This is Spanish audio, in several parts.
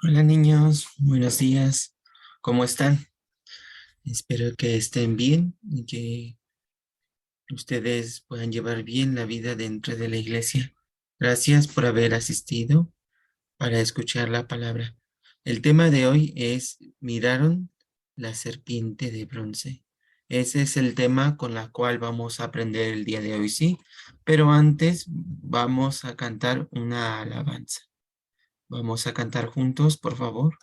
Hola niños, buenos días. ¿Cómo están? Espero que estén bien y que ustedes puedan llevar bien la vida dentro de la iglesia. Gracias por haber asistido para escuchar la palabra. El tema de hoy es ¿miraron la serpiente de bronce? Ese es el tema con la cual vamos a aprender el día de hoy, ¿sí? Pero antes vamos a cantar una alabanza. Vamos a cantar juntos, por favor.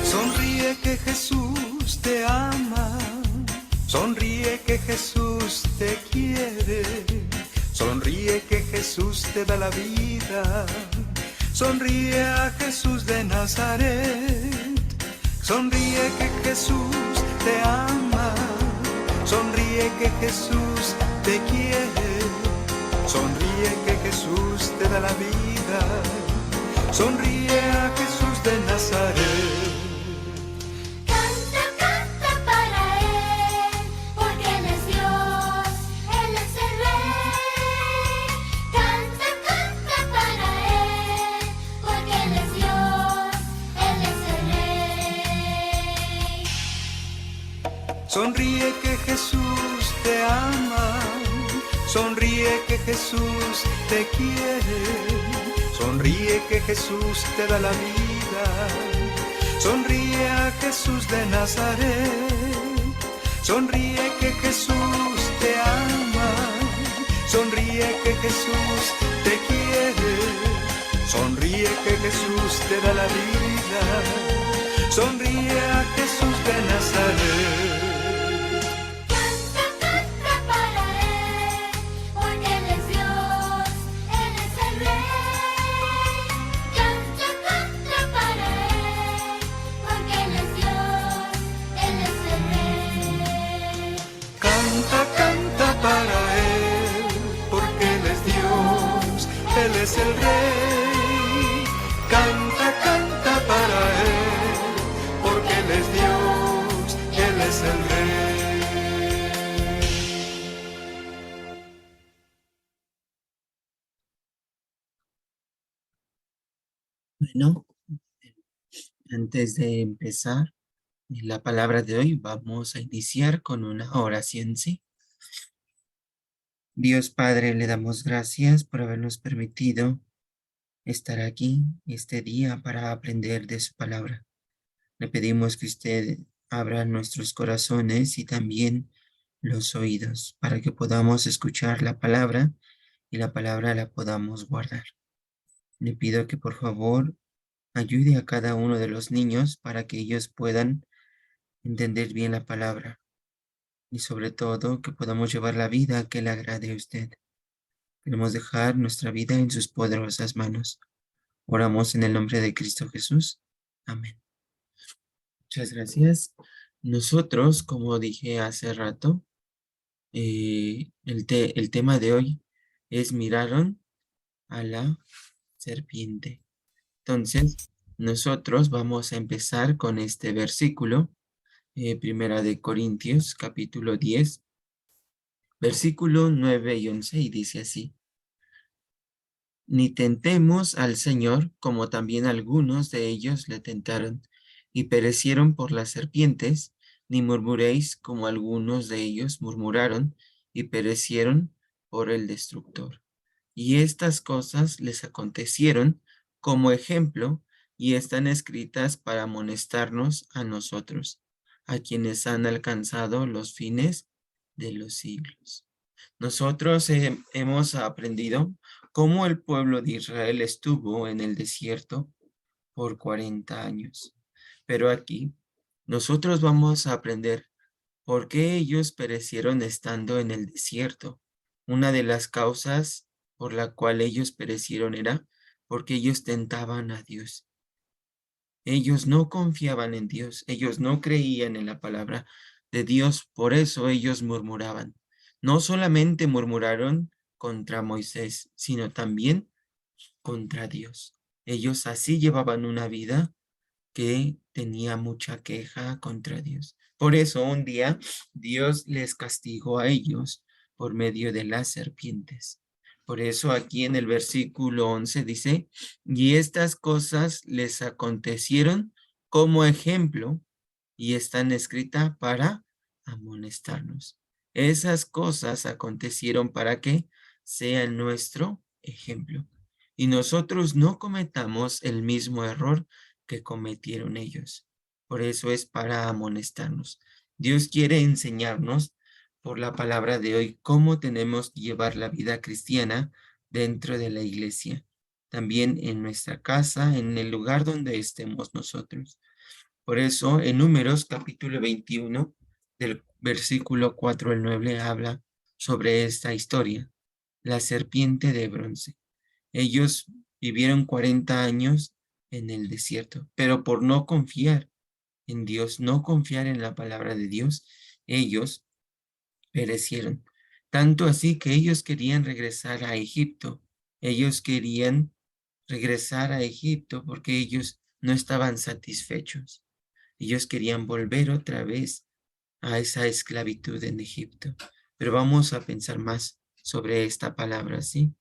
Sonríe que Jesús te ama, sonríe que Jesús te quiere, sonríe que Jesús te da la vida, sonríe a Jesús de Nazaret, sonríe que Jesús te ama, sonríe que Jesús te quiere, sonríe que Jesús te da la vida, sonríe a Jesús de Nazaret. Canta, canta para Él, porque Él es Dios, Él es el Rey. Canta, canta para Él, porque Él es Dios, Él es el Rey. Sonríe que Jesús te ama, sonríe que Jesús te quiere, sonríe que Jesús te da la vida, sonríe a Jesús de Nazaret, sonríe que Jesús te ama, sonríe que Jesús te quiere, sonríe que Jesús te da la vida, sonríe a Jesús de Nazaret. Canta, canta para Él, porque Él es Dios, Él es el Rey. Canta, canta para Él, porque Él es Dios, Él es el Rey. Canta, canta para Él, porque Él es Dios, Él es el Rey. Canta, canta para Él, porque Él es Dios, Él es el Rey. Bueno, antes de empezar la palabra de hoy, vamos a iniciar con una oración, ¿sí? Dios Padre, le damos gracias por habernos permitido estar aquí este día para aprender de su palabra. Le pedimos que usted abra nuestros corazones y también los oídos para que podamos escuchar la palabra y la palabra la podamos guardar. Le pido que por favor ayude a cada uno de los niños para que ellos puedan entender bien la palabra y sobre todo que podamos llevar la vida que le agrade a usted. Queremos dejar nuestra vida en sus poderosas manos. Oramos en el nombre de Cristo Jesús. Amén. Muchas gracias. Nosotros, como dije hace rato, el tema de hoy es miraron a la serpiente. Entonces, nosotros vamos a empezar con este versículo, Primera de Corintios, capítulo 10, versículo 9 y 11, y dice así: Ni tentemos al Señor, como también algunos de ellos le tentaron, y perecieron por las serpientes, ni murmuréis como algunos de ellos murmuraron, y perecieron por el destructor. Y estas cosas les acontecieron como ejemplo, y están escritas para amonestarnos a nosotros, a quienes han alcanzado los fines de los siglos. Nosotros hemos aprendido cómo el pueblo de Israel estuvo en el desierto por 40 años. Pero aquí nosotros vamos a aprender por qué ellos perecieron estando en el desierto. Una de las causas por la cual ellos perecieron era porque ellos tentaban a Dios. Ellos no confiaban en Dios, ellos no creían en la palabra de Dios, por eso ellos murmuraban. No solamente murmuraron contra Moisés, sino también contra Dios. Ellos así llevaban una vida que tenía mucha queja contra Dios. Por eso un día Dios les castigó a ellos por medio de las serpientes. Por eso aquí en el versículo 11 dice, y estas cosas les acontecieron como ejemplo y están escritas para amonestarnos. Esas cosas acontecieron para que sean nuestro ejemplo y nosotros no cometamos el mismo error que cometieron ellos. Por eso es para amonestarnos. Dios quiere enseñarnos por la palabra de hoy cómo tenemos que llevar la vida cristiana dentro de la iglesia, también en nuestra casa, en el lugar donde estemos nosotros. Por eso en Números capítulo 21, del versículo 4 al 9, habla sobre esta historia, la serpiente de bronce. Ellos vivieron 40 años en el desierto, pero por no confiar en Dios, no confiar en la palabra de Dios, ellos perecieron. Tanto así que ellos querían regresar a Egipto. Ellos querían regresar a Egipto porque ellos no estaban satisfechos. Ellos querían volver otra vez a esa esclavitud en Egipto. Pero vamos a pensar más sobre esta palabra, ¿sí?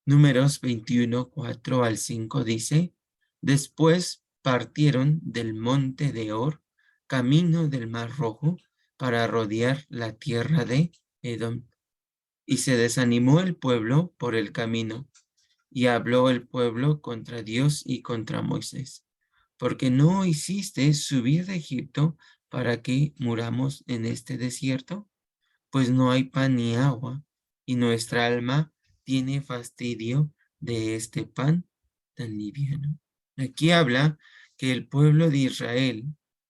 Números 21, 4 al 5 dice, después partieron del monte de Or, camino del Mar Rojo, para rodear la tierra de Edom. Y se desanimó el pueblo por el camino, y habló el pueblo contra Dios y contra Moisés, porque no hiciste subir de Egipto para que muramos en este desierto, pues no hay pan ni agua, y nuestra alma tiene fastidio de este pan tan liviano. Aquí habla que el pueblo de Israel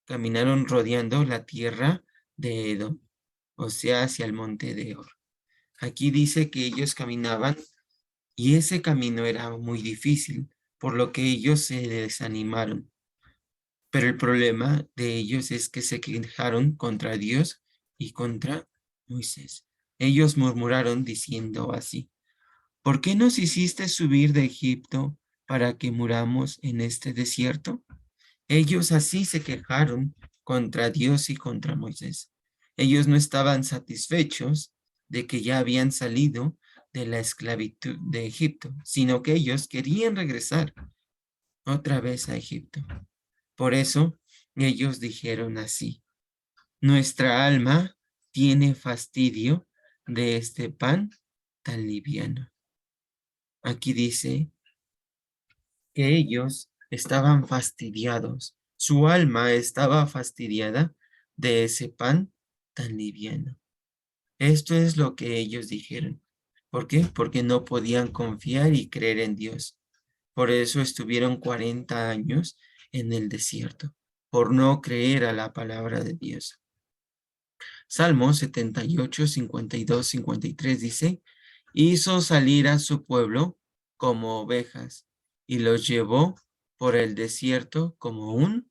caminaron rodeando la tierra de Edom, o sea, hacia el monte de Or. Aquí dice que ellos caminaban y ese camino era muy difícil, por lo que ellos se desanimaron. Pero el problema de ellos es que se quejaron contra Dios y contra Moisés. Ellos murmuraron diciendo así, ¿por qué nos hiciste subir de Egipto para que muramos en este desierto? Ellos así se quejaron contra Dios y contra Moisés. Ellos no estaban satisfechos de que ya habían salido de la esclavitud de Egipto, sino que ellos querían regresar otra vez a Egipto. Por eso ellos dijeron así, nuestra alma tiene fastidio de este pan tan liviano. Aquí dice que ellos estaban fastidiados, su alma estaba fastidiada de ese pan tan liviano. Esto es lo que ellos dijeron. ¿Por qué? Porque no podían confiar y creer en Dios. Por eso estuvieron 40 años en el desierto, por no creer a la palabra de Dios. Salmo 78, 52, 53 dice, hizo salir a su pueblo como ovejas y los llevó por el desierto como un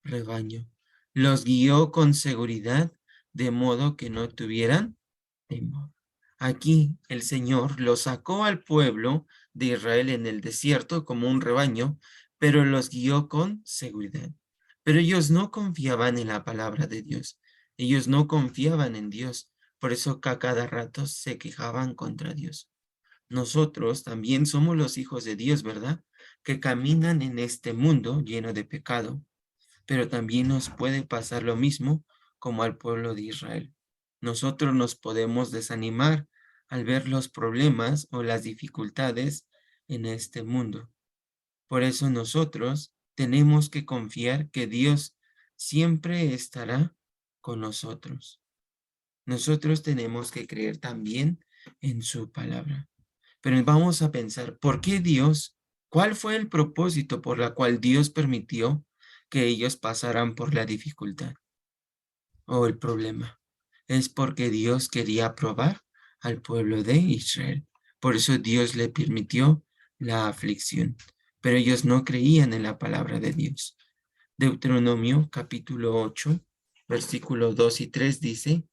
rebaño. Los guió con seguridad de modo que no tuvieran temor. Aquí el Señor los sacó al pueblo de Israel en el desierto como un rebaño, pero los guió con seguridad. Pero ellos no confiaban en la palabra de Dios. Ellos no confiaban en Dios. Por eso que a cada rato se quejaban contra Dios. Nosotros también somos los hijos de Dios, ¿verdad? Que caminan en este mundo lleno de pecado. Pero también nos puede pasar lo mismo como al pueblo de Israel. Nosotros nos podemos desanimar al ver los problemas o las dificultades en este mundo. Por eso nosotros tenemos que confiar que Dios siempre estará con nosotros. Nosotros tenemos que creer también en su palabra. Pero vamos a pensar, ¿por qué Dios? ¿Cuál fue el propósito por la cual Dios permitió que ellos pasaran por la dificultad o el problema? Es porque Dios quería probar al pueblo de Israel. Por eso Dios le permitió la aflicción. Pero ellos no creían en la palabra de Dios. Deuteronomio capítulo 8, versículo 2 y 3 dice,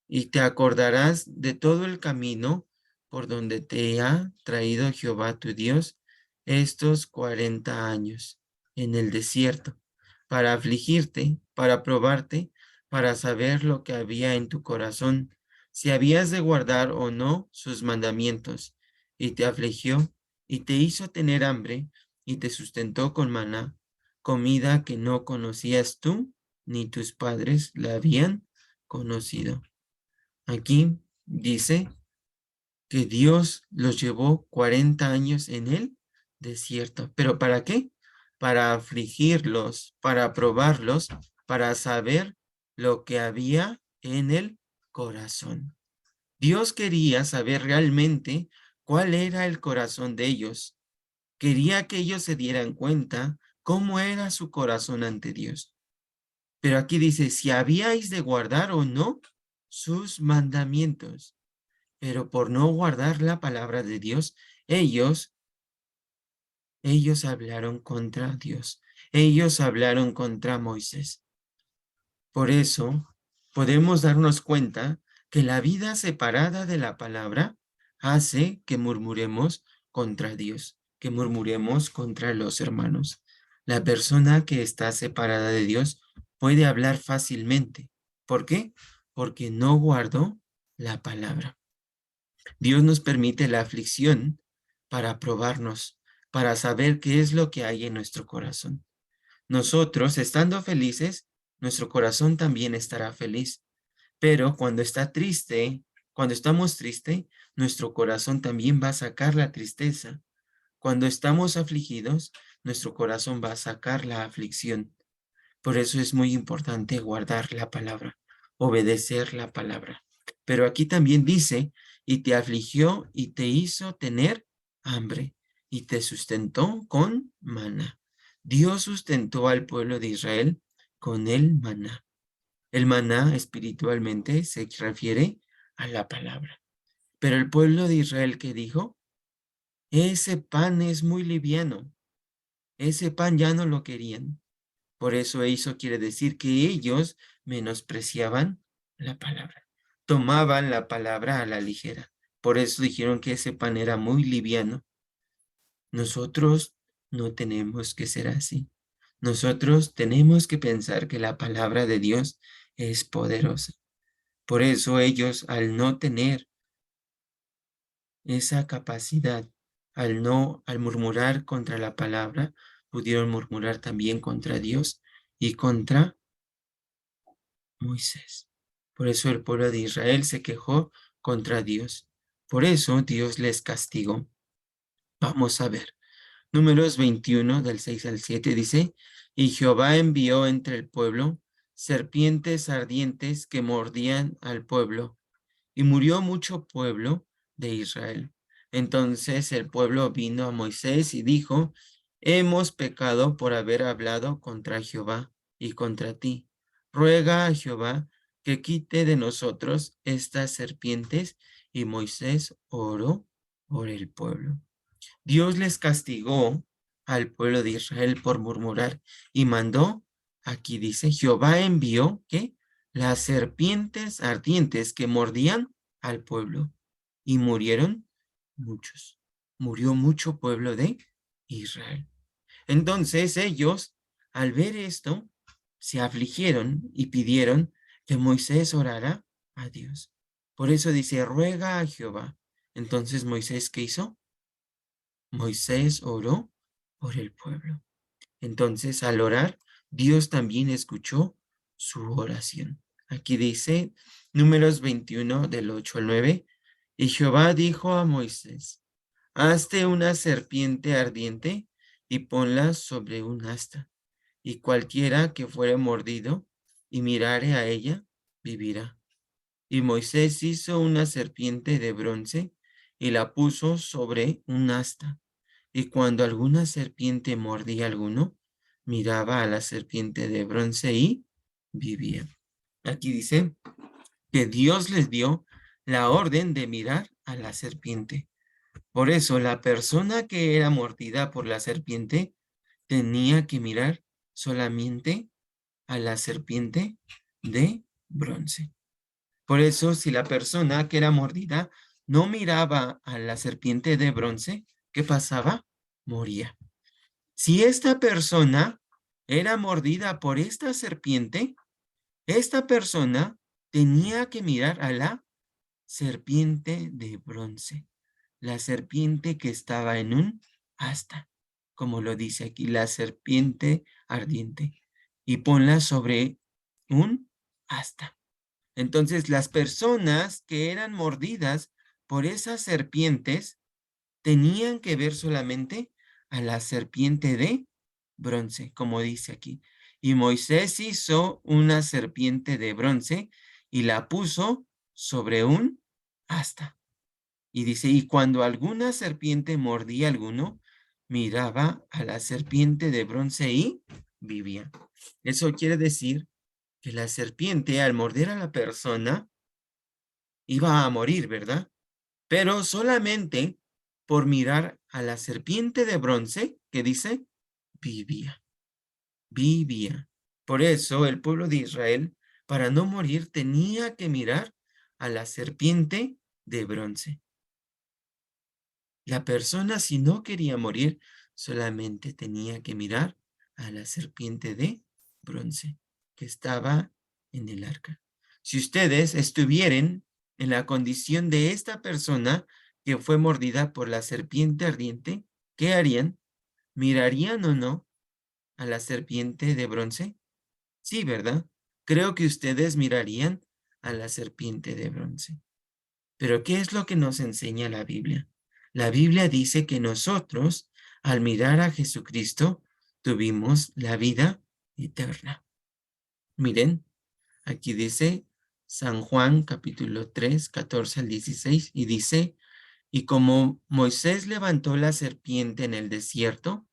y te acordarás de todo el camino por donde te ha traído Jehová tu Dios estos 40 años en el desierto, para afligirte, para probarte, para saber lo que había en tu corazón, si habías de guardar o no sus mandamientos, y te afligió, y te hizo tener hambre, y te sustentó con maná, comida que no conocías tú, ni tus padres la habían conocido. Aquí dice que Dios los llevó 40 años en el desierto. ¿Pero para qué? Para afligirlos, para probarlos, para saber lo que había en el corazón. Dios quería saber realmente cuál era el corazón de ellos. Quería que ellos se dieran cuenta cómo era su corazón ante Dios. Pero aquí dice, si habíais de guardar o no sus mandamientos. Pero por no guardar la palabra de Dios, ellos, ellos hablaron contra Dios. Ellos hablaron contra Moisés. Por eso podemos darnos cuenta que la vida separada de la palabra hace que murmuremos contra Dios, que murmuremos contra los hermanos. La persona que está separada de Dios puede hablar fácilmente. ¿Por qué? Porque no guardó la palabra. Dios nos permite la aflicción para probarnos, para saber qué es lo que hay en nuestro corazón. Nosotros, estando felices, nuestro corazón también estará feliz. Pero cuando está triste, cuando estamos tristes, nuestro corazón también va a sacar la tristeza. Cuando estamos afligidos, nuestro corazón va a sacar la aflicción. Por eso es muy importante guardar la palabra, obedecer la palabra. Pero aquí también dice, y te afligió y te hizo tener hambre y te sustentó con maná. Dios sustentó al pueblo de Israel con el maná. El maná espiritualmente se refiere a la palabra. Pero el pueblo de Israel que dijo, ese pan es muy liviano, ese pan ya no lo querían. Por eso eso quiere decir que ellos menospreciaban la palabra, tomaban la palabra a la ligera. Por eso dijeron que ese pan era muy liviano. Nosotros no tenemos que ser así. Nosotros tenemos que pensar que la palabra de Dios es poderosa. Por eso ellos, al no tener esa capacidad, al murmurar contra la palabra, pudieron murmurar también contra Dios y contra Moisés. Por eso el pueblo de Israel se quejó contra Dios. Por eso Dios les castigó. Vamos a ver. Números 21 del 6 al 7 dice, y Jehová envió entre el pueblo serpientes ardientes que mordían al pueblo, y murió mucho pueblo de Israel. Entonces el pueblo vino a Moisés y dijo, hemos pecado por haber hablado contra Jehová y contra ti. Ruega a Jehová que quite de nosotros estas serpientes. Y Moisés oró por el pueblo. Dios les castigó al pueblo de Israel por murmurar y mandó, aquí dice, Jehová envió, ¿qué? Las serpientes ardientes que mordían al pueblo y murieron muchos. Murió mucho pueblo de Israel. Entonces ellos, al ver esto, se afligieron y pidieron que Moisés orara a Dios. Por eso dice, ruega a Jehová. Entonces Moisés, ¿qué hizo? Moisés oró por el pueblo. Entonces, al orar, Dios también escuchó su oración. Aquí dice, Números 21 del 8 al 9, y Jehová dijo a Moisés, hazte una serpiente ardiente y ponla sobre un asta, y cualquiera que fuere mordido y mirare a ella, vivirá. Y Moisés hizo una serpiente de bronce y la puso sobre un asta. Y cuando alguna serpiente mordía a alguno, miraba a la serpiente de bronce y vivía. Aquí dice que Dios les dio la orden de mirar a la serpiente. Por eso la persona que era mordida por la serpiente tenía que mirar solamente a la serpiente de bronce. Por eso si la persona que era mordida no miraba a la serpiente de bronce, ¿qué pasaba? Moría. Si esta persona era mordida por esta serpiente, esta persona tenía que mirar a la serpiente de bronce, la serpiente que estaba en un asta, como lo dice aquí, la serpiente ardiente, y ponla sobre un asta. Entonces, las personas que eran mordidas por esas serpientes tenían que ver solamente a la serpiente de bronce, como dice aquí. Y Moisés hizo una serpiente de bronce y la puso sobre un asta. Y dice, y cuando alguna serpiente mordía a alguno, miraba a la serpiente de bronce y vivía. Eso quiere decir que la serpiente al morder a la persona iba a morir, ¿verdad? Pero solamente por mirar a la serpiente de bronce, que dice, vivía, vivía. Por eso el pueblo de Israel, para no morir, tenía que mirar a la serpiente de bronce. La persona, si no quería morir, solamente tenía que mirar a la serpiente de bronce que estaba en el arca. Si ustedes estuvieran en la condición de esta persona que fue mordida por la serpiente ardiente, ¿qué harían? ¿Mirarían o no a la serpiente de bronce? Sí, ¿verdad? Creo que ustedes mirarían a la serpiente de bronce. Pero ¿qué es lo que nos enseña la Biblia? La Biblia dice que nosotros, al mirar a Jesucristo, tuvimos la vida eterna. Miren, aquí dice San Juan capítulo 3, 14 al 16, y dice, y como Moisés levantó la serpiente en el desierto,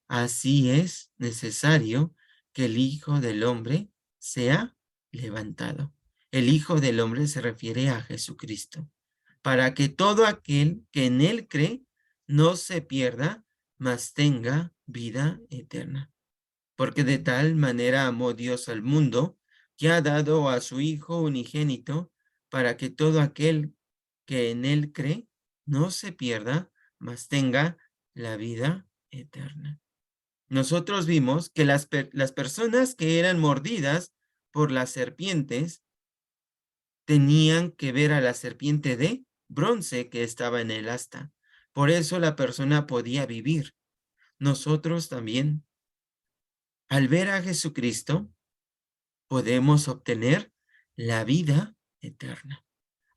así es necesario que el Hijo del Hombre sea levantado. El Hijo del Hombre se refiere a Jesucristo, para que todo aquel que en él cree no se pierda, mas tenga vida eterna. Porque de tal manera amó Dios al mundo, que ha dado a su Hijo unigénito, para que todo aquel que en él cree no se pierda, mas tenga la vida eterna. Nosotros vimos que las personas que eran mordidas por las serpientes tenían que ver a la serpiente de bronce que estaba en el asta. Por eso la persona podía vivir. Nosotros también, al ver a Jesucristo, podemos obtener la vida eterna.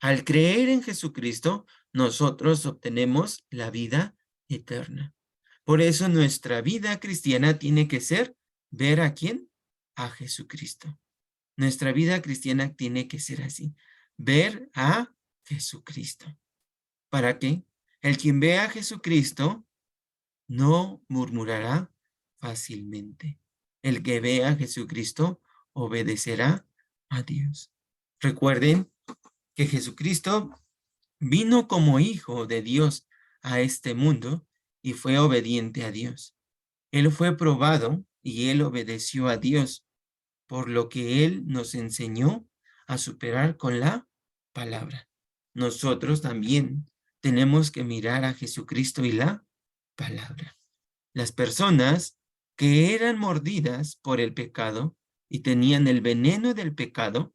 Al creer en Jesucristo, nosotros obtenemos la vida eterna. Por eso nuestra vida cristiana tiene que ser ver a quién, a Jesucristo. Nuestra vida cristiana tiene que ser así, ver a Jesucristo. ¿Para qué? El quien ve a Jesucristo no murmurará fácilmente. El que ve a Jesucristo obedecerá a Dios. Recuerden que Jesucristo vino como hijo de Dios a este mundo y fue obediente a Dios. Él fue probado y él obedeció a Dios, por lo que él nos enseñó a superar con la palabra. Nosotros también tenemos que mirar a Jesucristo y la palabra. Las personas que eran mordidas por el pecado y tenían el veneno del pecado,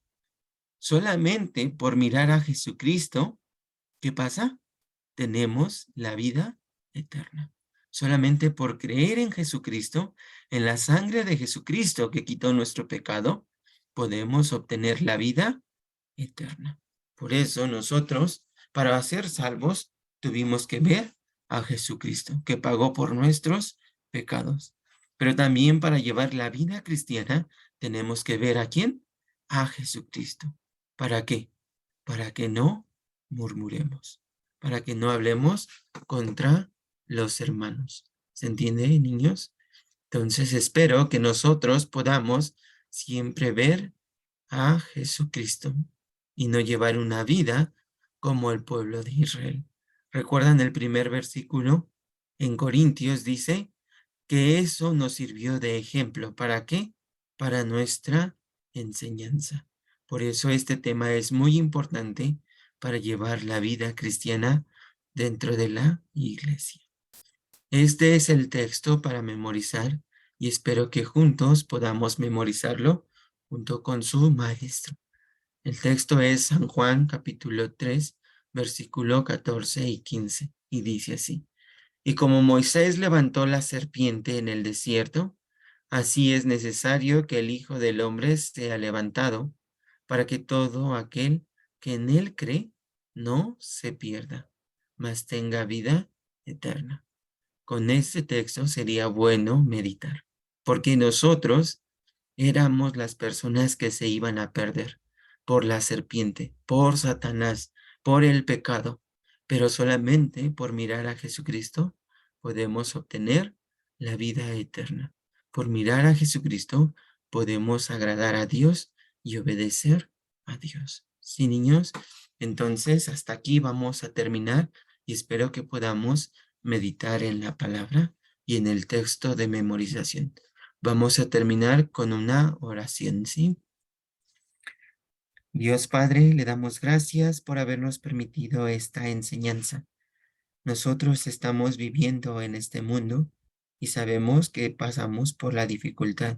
solamente por mirar a Jesucristo, ¿qué pasa? Tenemos la vida eterna. Solamente por creer en Jesucristo, en la sangre de Jesucristo que quitó nuestro pecado, podemos obtener la vida eterna. Por eso nosotros, para ser salvos, tuvimos que ver a Jesucristo, que pagó por nuestros pecados. Pero también para llevar la vida cristiana, tenemos que ver a quién, a Jesucristo. ¿Para qué? Para que no murmuremos, para que no hablemos contra los hermanos. ¿Se entiende, niños? Entonces espero que nosotros podamos siempre ver a Jesucristo y no llevar una vida como el pueblo de Israel. ¿Recuerdan el primer versículo? En Corintios dice que eso nos sirvió de ejemplo. ¿Para qué? Para nuestra enseñanza. Por eso este tema es muy importante, para llevar la vida cristiana dentro de la iglesia. Este es el texto para memorizar y espero que juntos podamos memorizarlo junto con su maestro. El texto es San Juan capítulo 3, versículo 14 y 15, y dice así: Y como Moisés levantó la serpiente en el desierto, así es necesario que el Hijo del Hombre sea levantado, para que todo aquel que en él cree no se pierda, mas tenga vida eterna. Con este texto sería bueno meditar, porque nosotros éramos las personas que se iban a perder por la serpiente, por Satanás, por el pecado, pero solamente por mirar a Jesucristo podemos obtener la vida eterna. Por mirar a Jesucristo podemos agradar a Dios y obedecer a Dios. Sí, niños, entonces hasta aquí vamos a terminar y espero que podamos meditar en la palabra y en el texto de memorización. Vamos a terminar con una oración, ¿sí? Dios Padre, le damos gracias por habernos permitido esta enseñanza. Nosotros estamos viviendo en este mundo y sabemos que pasamos por la dificultad,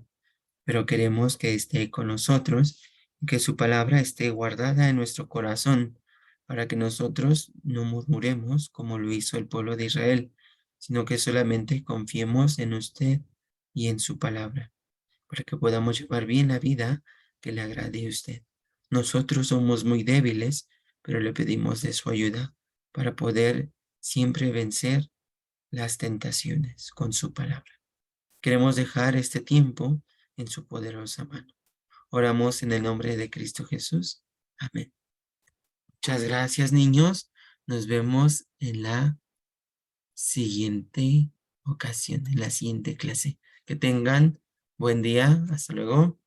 pero queremos que esté con nosotros y que su palabra esté guardada en nuestro corazón para que nosotros no murmuremos como lo hizo el pueblo de Israel, sino que solamente confiemos en usted y en su palabra, para que podamos llevar bien la vida que le agrade a usted. Nosotros somos muy débiles, pero le pedimos de su ayuda para poder siempre vencer las tentaciones con su palabra. Queremos dejar este tiempo en su poderosa mano. Oramos en el nombre de Cristo Jesús. Amén. Muchas gracias, niños. Nos vemos en la siguiente ocasión, en la siguiente clase. Que tengan buen día. Hasta luego.